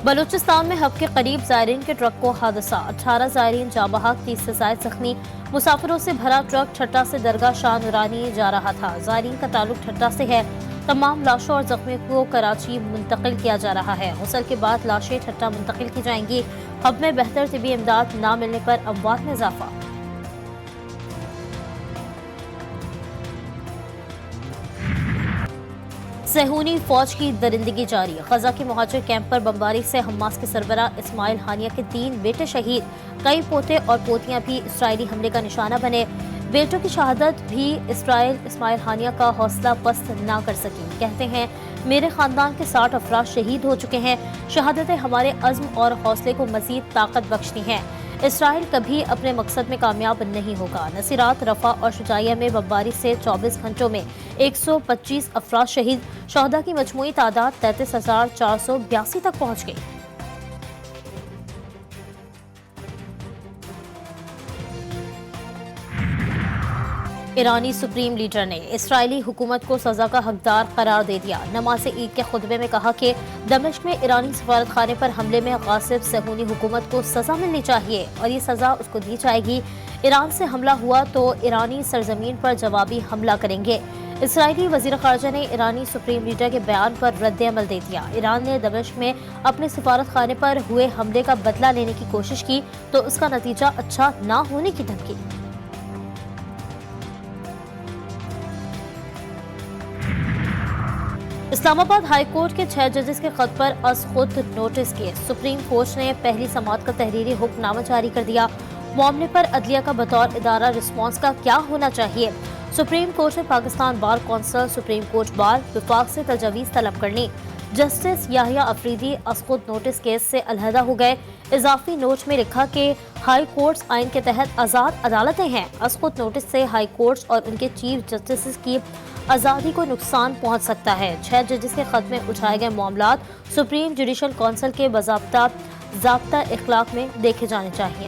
بلوچستان میں حب کے قریب زائرین کے ٹرک کو حادثہ، 18 زائرین جاں بحق، 30 سے زائد زخمی۔ مسافروں سے بھرا ٹرک ٹھٹا سے درگاہ شاہ نورانی جا رہا تھا۔ زائرین کا تعلق ٹھٹا سے ہے۔ تمام لاشوں اور زخمیوں کو کراچی منتقل کیا جا رہا ہے۔ غسل کے بعد لاشیں ٹھٹا منتقل کی جائیں گی۔ حب میں بہتر طبی امداد نہ ملنے پر اموات میں اضافہ۔ صہیونی فوج کی درندگی جاری، غزہ کے مہاجر کیمپ پر بمباری سے حماس کے سربراہ اسماعیل ہانیہ کے 3 بیٹے شہید، کئی پوتے اور پوتیاں بھی اسرائیلی حملے کا نشانہ بنے۔ بیٹوں کی شہادت بھی اسماعیل ہانیہ کا حوصلہ پست نہ کر سکی۔ کہتے ہیں میرے خاندان کے 60 افراد شہید ہو چکے ہیں۔ شہادتیں ہمارے عزم اور حوصلے کو مزید طاقت بخشتی ہیں۔ اسرائیل کبھی اپنے مقصد میں کامیاب نہیں ہوگا۔ نصیرات، رفح اور شجاعیہ میں بمباری سے 24 گھنٹوں میں 125 افراد شہید، شہداء کی مجموعی تعداد 33,482 تک پہنچ گئی۔ ایرانی سپریم لیڈر نے اسرائیلی حکومت کو سزا کا حقدار قرار دے دیا۔ نماز عید کے خطبے میں کہا کہ دمشق میں ایرانی سفارت خانے پر حملے میں غاصب صہیونی حکومت کو سزا ملنی چاہیے اور یہ سزا اس کو دی جائے گی۔ ایران سے حملہ ہوا تو ایرانی سرزمین پر جوابی حملہ کریں گے۔ اسرائیلی وزیر خارجہ نے ایرانی سپریم لیڈر کے بیان پر رد عمل دے دیا۔ ایران نے دمشق میں اپنے سفارت خانے پر ہوئے حملے کا بدلہ لینے کی کوشش کی تو اس کا نتیجہ اچھا نہ ہونے کی دھمکی۔ اسلام آباد ہائی کورٹ کے 6 ججز کے خط پر از خود نوٹس کے سپریم کورٹ نے پہلی سماعت کا تحریری حکم نامہ جاری کر دیا۔ معاملے پر عدلیہ کا بطور ادارہ رسپانس کا کیا ہونا چاہیے؟ سپریم کورٹ نے Pakistan bar council, supreme court bar, وفاق سے تجاویز طلب کر لی۔ جسٹس یحییٰ افریدی از خود نوٹس کیس سے علیحدہ ہو گئے۔ اضافی نوٹ میں لکھا کہ ہائی کورٹس آئین کے تحت آزاد عدالتیں ہیں۔ از خود نوٹس سے ہائی کورٹس اور ان کے چیف جسٹسز کی آزادی کو نقصان پہنچ سکتا ہے۔ 6 ججز کے خط میں اٹھائے گئے معاملات سپریم جوڈیشل کونسل کے ضابطہ اخلاق میں دیکھے جانے چاہیے۔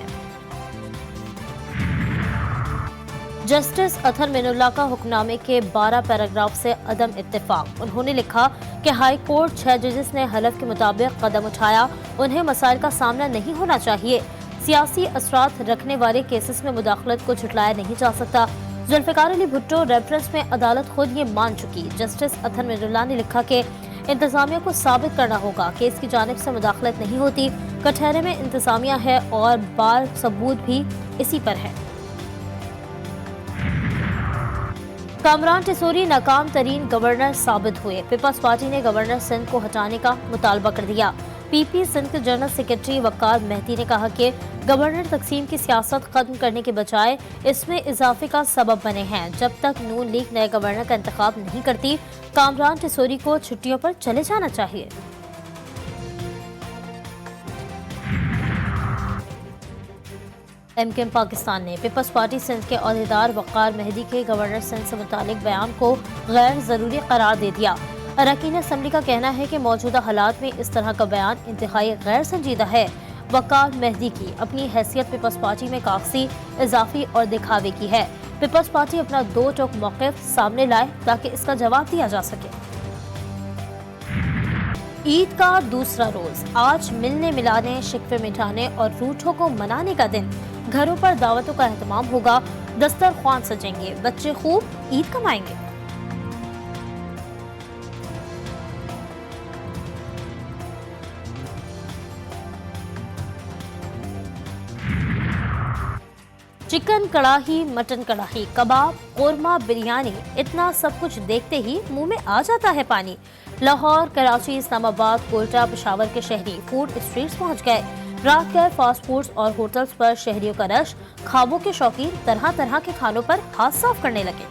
جسٹس اطہر مین اللہ کا حکم نامے کے 12 پیراگراف سے عدم اتفاق۔ انہوں نے لکھا کہ ہائی کورٹ 6 ججز نے حلف کے مطابق قدم اٹھایا، انہیں مسائل کا سامنا نہیں ہونا چاہیے۔ سیاسی اثرات رکھنے والے کیسز میں مداخلت کو جھٹلایا نہیں جا سکتا۔ ذوالفقار علی بھٹو ریفرنس میں عدالت خود یہ مان چکی۔ جسٹس اطہر مین اللہ نے لکھا کہ انتظامیہ کو ثابت کرنا ہوگا کہ اس کی جانب سے مداخلت نہیں ہوتی، کٹہرے میں انتظامیہ ہے اور بار ثبوت بھی اسی پر ہے۔ کامران ٹیسوری ناکام ترین گورنر ثابت ہوئے۔ پیپلز پارٹی نے گورنر سندھ کو ہٹانے کا مطالبہ کر دیا۔ پی پی سندھ کے جنرل سیکرٹری وقار مہدی نے کہا کہ گورنر تقسیم کی سیاست ختم کرنے کے بجائے اس میں اضافے کا سبب بنے ہیں۔ جب تک نون لیگ نئے گورنر کا انتخاب نہیں کرتی، کامران ٹیسوری کو چھٹیوں پر چلے جانا چاہیے۔ ایم کیو ایم پاکستان نے پیپلز پارٹی سندھ کے عہدیدار وقار مہدی کے گورنر سندھ سے متعلق بیان کو غیر ضروری قرار دے دیا۔ اراکین اسمبلی کا کہنا ہے کہ موجودہ حالات میں اس طرح کا بیان انتہائی غیر سنجیدہ ہے۔ وقار مہدی کی اپنی حیثیت پیپلز پارٹی میں کاغذی، اضافی اور دکھاوے کی ہے۔ پیپلز پارٹی اپنا دو ٹوک موقف سامنے لائے تاکہ اس کا جواب دیا جا سکے۔ عید کا دوسرا روز آج ملنے ملانے، شکوے مٹانے اور روٹھوں کو منانے کا دن۔ گھروں پر دعوتوں کا اہتمام ہوگا، دسترخوان سجیں گے، بچے خوب عید کمائیں گے۔ چکن کڑاہی، مٹن کڑاہی، کباب، قورمہ، بریانی، اتنا سب کچھ دیکھتے ہی منہ میں آ جاتا ہے پانی۔ لاہور، کراچی، اسلام آباد، کوئٹہ، پشاور کے شہری فوڈ اسٹریٹس پہنچ گئے۔ رات گئے فاسٹ فوڈز اور ہوٹلز پر شہریوں کا رش۔ خوابوں کے شوقین طرح طرح کے کھانوں پر ہاتھ صاف کرنے لگے۔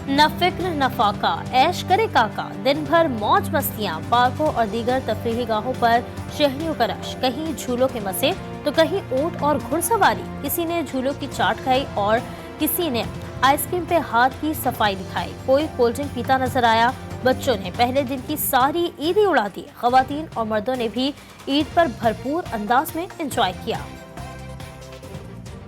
نہ فکر نہ فاقہ، عیش کرے کاکا، دن بھر موج مستیاں۔ پارکوں اور دیگر تفریحی گاہوں پر شہریوں کا رش، کہیں جھولوں کے مزے تو کہیں اونٹ اور گھڑ سواری۔ کسی نے جھولوں کی چاٹ کھائی اور کسی نے آئس کریم پہ ہاتھ کی صفائی دکھائی۔ کوئی کولڈ ڈرنک پیتا نظر آیا۔ بچوں نے پہلے دن کی ساری عیدی اڑا دی۔ خواتین اور مردوں نے بھی عید پر بھرپور انداز میں انجوائے کیا۔